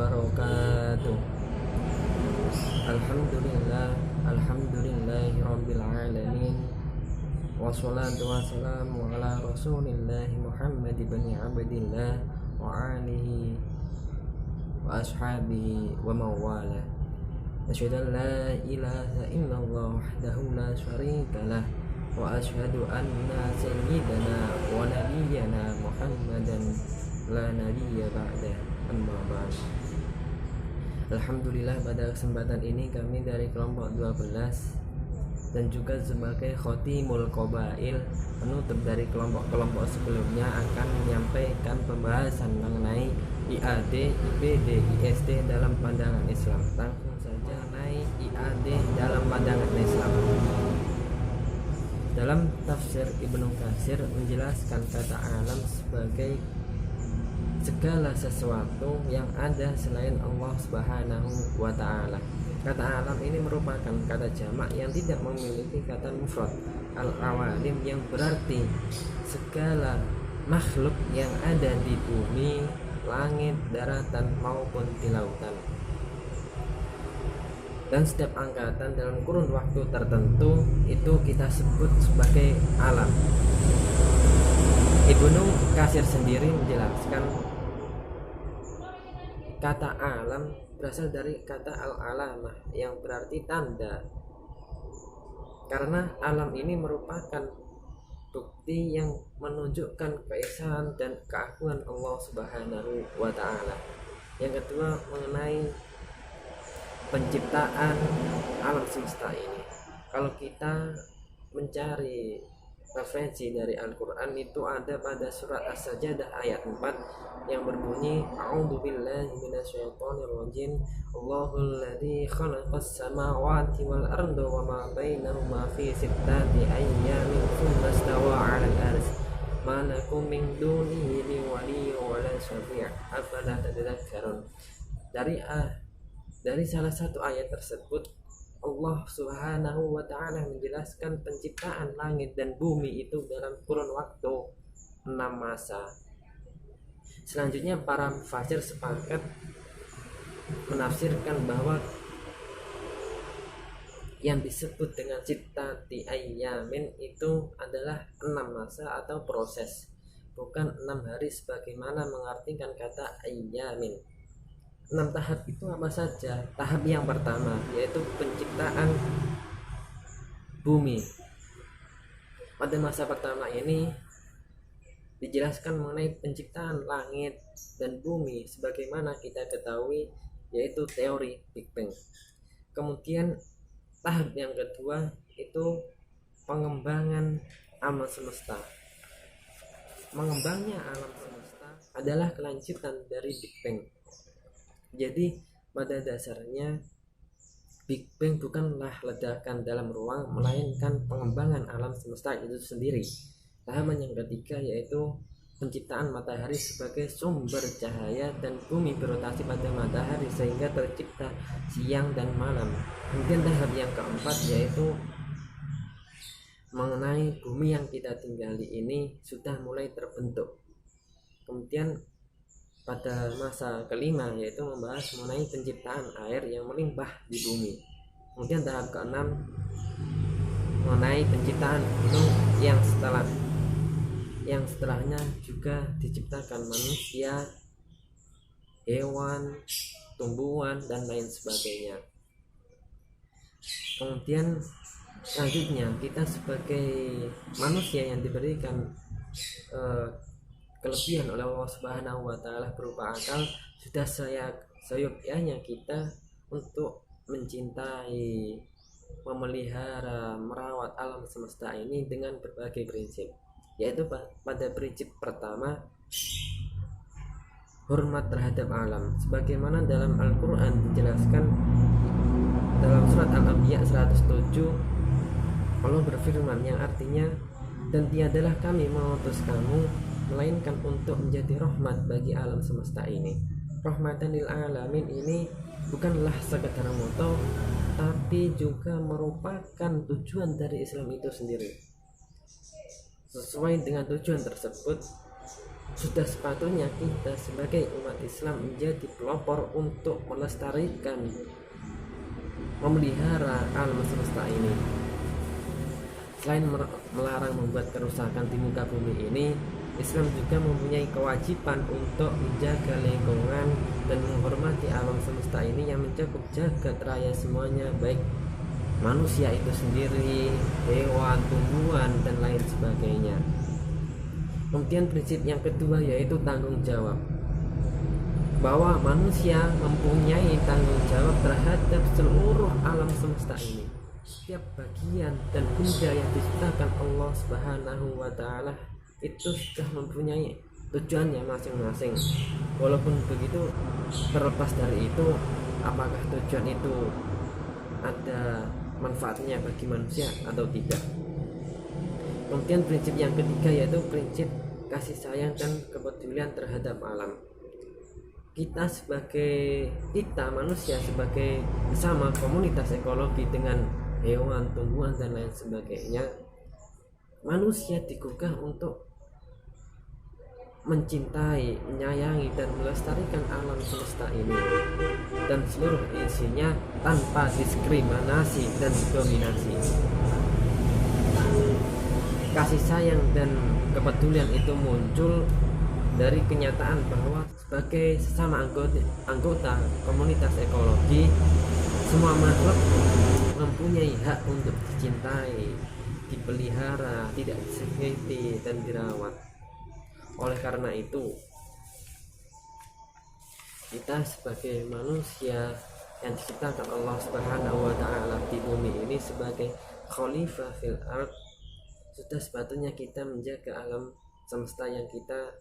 wabarakatuh. Alhamdulillahi rabbil alamin. Wassalatu wassalamu ala rasulillahi Muhammad ibn Abdillah wa alihi wa ashabihi wa mawala. Asyhadu an la ilaha illallah wahdahu la syarika lah wa asyhadu anna sayyidana wa nabiyyana Muhammadan la nabiyya ba'da, amma ba'd. Alhamdulillah, pada kesempatan ini kami dari kelompok 12 dan juga sebagai khotimul qabail, penutup dari kelompok-kelompok sebelumnya, akan menyampaikan pembahasan mengenai IAD, IPD, ISD dalam pandangan Islam. Langsung saja mengenai IAD dalam pandangan Islam. Dalam tafsir Ibnu Katsir menjelaskan kata alam sebagai segala sesuatu yang ada selain Allah Subhanahu wa ta'ala. Kata alam ini merupakan kata jamak yang tidak memiliki kata mufrad, al-awalim, yang berarti segala makhluk yang ada di bumi, langit, daratan maupun di lautan. Dan setiap angkatan dalam kurun waktu tertentu itu kita sebut sebagai alam. Ibnu Katsir sendiri menjelaskan kata alam berasal dari kata al-alamah yang berarti tanda. Karena alam ini merupakan bukti yang menunjukkan keesaan dan keagungan Allah Subhanahu wa ta'ala. Yang kedua, mengenai penciptaan alam semesta ini. Kalau kita mencari referensi dari Al-Quran, itu ada pada surat As-Sajdah ayat 4 yang berbunyi, A'udzubillahi minasyaitonirrajim, Allahul ladzi khalaqas samawati wal arda wa ma bainahuma fi sittati ayyamin tsumma istawa 'alal arsy ma lakum min dunihi min waliyyin wa la syafi' afala tadhakkarun. Dari salah satu ayat tersebut, Allah Subhanahu wa ta'ala menjelaskan penciptaan langit dan bumi itu dalam kurun waktu 6 masa. Selanjutnya para mufasir sepakat menafsirkan bahwa yang disebut dengan sittati ayyamin itu adalah 6 masa atau proses, bukan 6 hari sebagaimana mengartikan kata ayyamin. 6 tahap itu apa saja? Tahap yang pertama yaitu penciptaan bumi. Pada masa pertama ini dijelaskan mengenai penciptaan langit dan bumi sebagaimana kita ketahui, yaitu teori Big Bang. Kemudian tahap yang kedua itu pengembangan alam semesta. Mengembangnya alam semesta adalah kelanjutan dari Big Bang. Jadi pada dasarnya Big Bang bukanlah ledakan dalam ruang, melainkan pengembangan alam semesta itu sendiri. Tahapan yang ketiga yaitu penciptaan matahari sebagai sumber cahaya dan bumi berotasi pada matahari sehingga tercipta siang dan malam. Kemudian tahap yang keempat yaitu mengenai bumi yang kita tinggali ini sudah mulai terbentuk. Kemudian pada masa kelima yaitu membahas mengenai penciptaan air yang melimpah di bumi. Kemudian tahap keenam mengenai penciptaan gunung yang setelahnya juga diciptakan manusia, hewan, tumbuhan, dan lain sebagainya. Kemudian selanjutnya kita sebagai manusia yang diberikan kelebihan oleh Allah Subhanahu wa ta'ala berupa akal, sudah seyogyanya kita untuk mencintai, memelihara, merawat alam semesta ini dengan berbagai prinsip. Yaitu pada prinsip pertama, hormat terhadap alam, sebagaimana dalam Al-Quran dijelaskan dalam surat Al-Anbiya 107. Allah berfirman yang artinya, dan tiadalah kami mengutus kamu melainkan untuk menjadi rahmat bagi alam semesta ini. Rahmatan lil alamin ini bukanlah sekadar moto, tapi juga merupakan tujuan dari Islam itu sendiri. Sesuai dengan tujuan tersebut, Sudah sepatutnya kita sebagai umat Islam menjadi pelopor untuk melestarikan, memelihara alam semesta ini. Selain melarang membuat kerusakan di muka bumi ini, Islam juga mempunyai kewajiban untuk menjaga lingkungan dan menghormati alam semesta ini yang mencakup jagat raya semuanya, baik manusia itu sendiri, hewan, tumbuhan, dan lain sebagainya. Kemudian prinsip yang kedua yaitu tanggung jawab, bahwa manusia mempunyai tanggung jawab terhadap seluruh alam semesta ini. Setiap bagian dan benda yang diciptakan Allah Subhanahu wa Ta'ala itu sudah mempunyai tujuannya masing-masing. Walaupun begitu, terlepas dari itu, apakah tujuan itu ada manfaatnya bagi manusia atau tidak. Kemudian prinsip yang ketiga yaitu prinsip kasih sayang dan kepedulian terhadap alam. Kita manusia sebagai bersama komunitas ekologi dengan hewan, tumbuhan, dan lain sebagainya, manusia digugah untuk mencintai, menyayangi, dan melestarikan alam semesta ini dan seluruh isinya tanpa diskriminasi dan dominasi. Kasih sayang dan kepedulian itu muncul dari kenyataan bahwa sebagai sesama anggota komunitas ekologi, semua makhluk mempunyai hak untuk dicintai, dipelihara, tidak disakiti, dan dirawat. Oleh karena itu, kita sebagai manusia yang diciptakan Allah Subhanahu wa Ta'ala di bumi ini sebagai khalifah fil ard, sudah sepatutnya kita menjaga alam semesta yang kita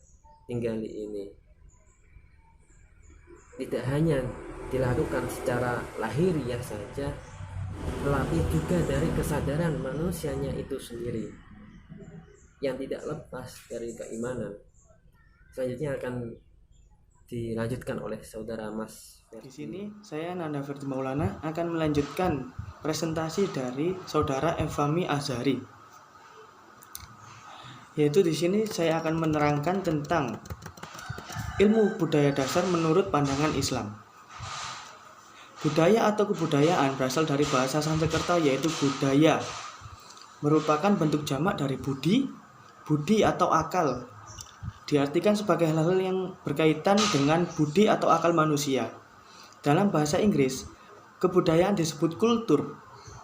tinggali ini. Tidak hanya dilakukan secara lahiriah saja, tetapi juga dari kesadaran manusianya itu sendiri yang tidak lepas dari keimanan. Selanjutnya akan dilanjutkan oleh saudara Mas Ferdi. Di sini saya Nanda Ferdi Maulana akan melanjutkan presentasi dari saudara Evami Azhari. Yaitu di sini saya akan menerangkan tentang ilmu budaya dasar menurut pandangan Islam. Budaya atau kebudayaan berasal dari bahasa Sanskerta yaitu budaya, merupakan bentuk jamak dari budi atau akal. Diartikan sebagai hal-hal yang berkaitan dengan budi atau akal manusia. Dalam bahasa Inggris, kebudayaan disebut kultur,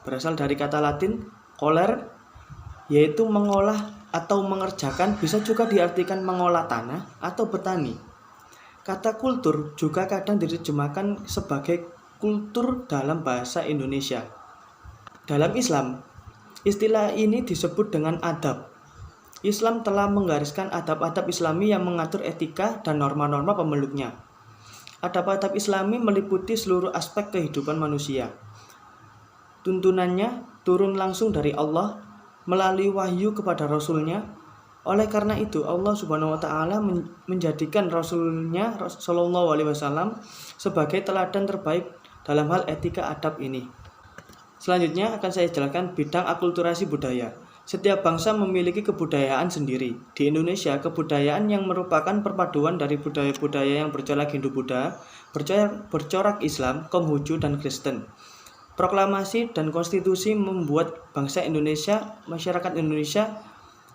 berasal dari kata Latin coller, yaitu mengolah atau mengerjakan, bisa juga diartikan mengolah tanah atau bertani. Kata kultur juga kadang diterjemahkan sebagai kultur dalam bahasa Indonesia. Dalam Islam, istilah ini disebut dengan adab. Islam telah menggariskan adab-adab Islami yang mengatur etika dan norma-norma pemeluknya. Adab-adab Islami meliputi seluruh aspek kehidupan manusia. Tuntunannya turun langsung dari Allah melalui wahyu kepada Rasulnya. Oleh karena itu Allah Subhanahu wa Ta'ala menjadikan Rasulnya Shallallahu Alaihi Wasallam sebagai teladan terbaik dalam hal etika adab ini. Selanjutnya akan saya jelaskan bidang akulturasi budaya. Setiap bangsa memiliki kebudayaan sendiri. Di Indonesia, kebudayaan yang merupakan perpaduan dari budaya-budaya yang bercorak Hindu-Buddha, bercorak Islam, Konghucu, dan Kristen. Proklamasi dan konstitusi membuat bangsa Indonesia, masyarakat Indonesia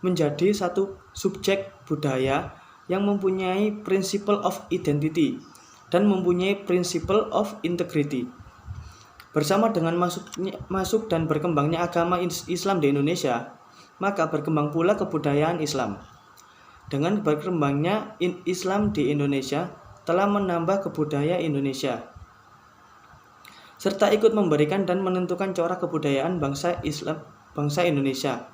menjadi satu subjek budaya yang mempunyai principle of identity dan mempunyai principle of integrity. Bersama dengan masuk dan berkembangnya agama Islam di Indonesia, maka berkembang pula kebudayaan Islam. Dengan berkembangnya Islam di Indonesia telah menambah kebudayaan Indonesia, serta ikut memberikan dan menentukan corak kebudayaan bangsa Indonesia.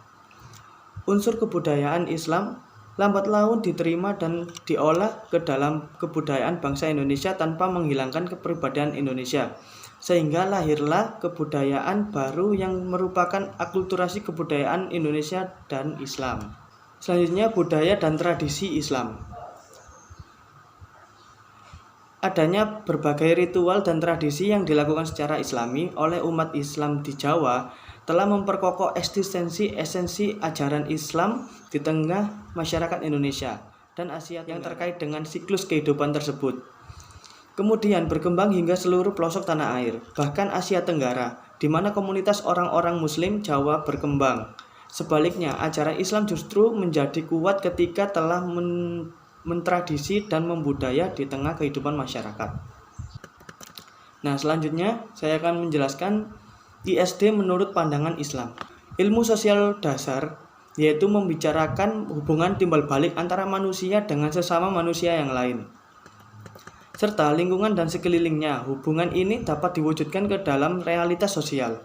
Unsur kebudayaan Islam lambat laun diterima dan diolah ke dalam kebudayaan bangsa Indonesia tanpa menghilangkan kepribadian Indonesia, sehingga lahirlah kebudayaan baru yang merupakan akulturasi kebudayaan Indonesia dan Islam. Selanjutnya, budaya dan tradisi Islam. Adanya berbagai ritual dan tradisi yang dilakukan secara Islami oleh umat Islam di Jawa telah memperkokoh esensi ajaran Islam di tengah masyarakat Indonesia dan Asia yang terkait dengan siklus kehidupan tersebut. Kemudian berkembang hingga seluruh pelosok tanah air, bahkan Asia Tenggara, di mana komunitas orang-orang Muslim Jawa berkembang. Sebaliknya, ajaran Islam justru menjadi kuat ketika telah mentradisi dan membudaya di tengah kehidupan masyarakat. Nah, selanjutnya saya akan menjelaskan ISD menurut pandangan Islam. Ilmu sosial dasar yaitu membicarakan hubungan timbal balik antara manusia dengan sesama manusia yang lain, serta lingkungan dan sekelilingnya. Hubungan ini dapat diwujudkan ke dalam realitas sosial,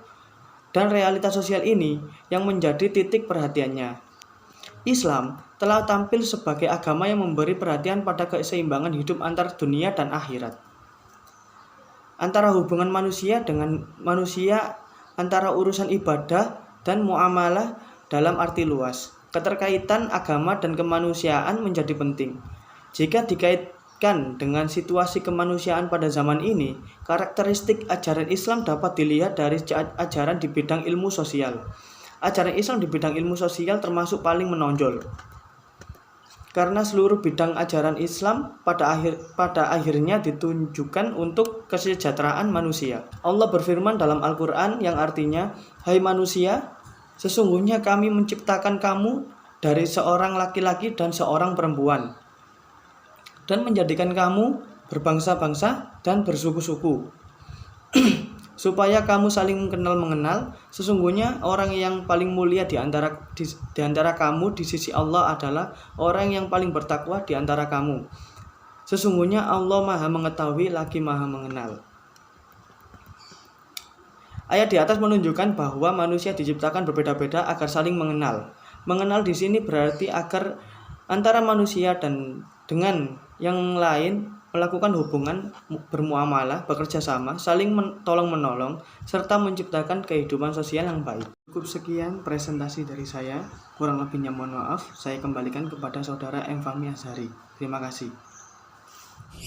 dan realitas sosial ini yang menjadi titik perhatiannya. Islam telah tampil sebagai agama yang memberi perhatian pada keseimbangan hidup antar dunia dan akhirat, antara hubungan manusia dengan manusia, antara urusan ibadah dan muamalah dalam arti luas. Keterkaitan agama dan kemanusiaan menjadi penting. Jika dikaitkan dengan situasi kemanusiaan pada zaman ini, karakteristik ajaran Islam dapat dilihat dari ajaran di bidang ilmu sosial. Ajaran Islam di bidang ilmu sosial termasuk paling menonjol, karena seluruh bidang ajaran Islam pada akhirnya ditunjukkan untuk kesejahteraan manusia. Allah berfirman dalam Al-Quran yang artinya, "Hai manusia, sesungguhnya kami menciptakan kamu dari seorang laki-laki dan seorang perempuan, dan menjadikan kamu berbangsa-bangsa dan bersuku-suku, supaya kamu saling mengenal. Sesungguhnya orang yang paling mulia di antara kamu di sisi Allah adalah orang yang paling bertakwa di antara kamu. Sesungguhnya Allah Maha Mengetahui lagi Maha Mengenal." Ayat di atas menunjukkan bahwa manusia diciptakan berbeda-beda agar saling mengenal. Mengenal di sini berarti agar antara manusia dan dengan yang lain melakukan hubungan bermuamalah, bekerja sama, saling tolong-menolong, serta menciptakan kehidupan sosial yang baik. Cukup sekian presentasi dari saya. Kurang lebihnya mohon maaf. Saya kembalikan kepada saudara M. Fahmi Azhari. Terima kasih.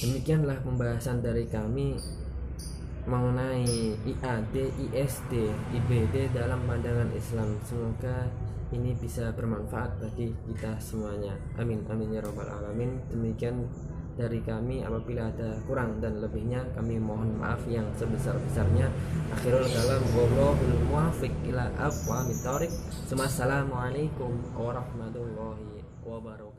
Demikianlah pembahasan dari kami mengenai IAD, ISD, IBD dalam pandangan Islam. Semoga ini bisa bermanfaat bagi kita semuanya. Amin, amin ya rabbal alamin. Demikian dari kami. Apabila ada kurang dan lebihnya, kami mohon maaf yang sebesar-besarnya. Akhirul kalam, wallahul muwaffiq ila aqwamit thoriq. Assalamualaikum warahmatullahi wabarakatuh.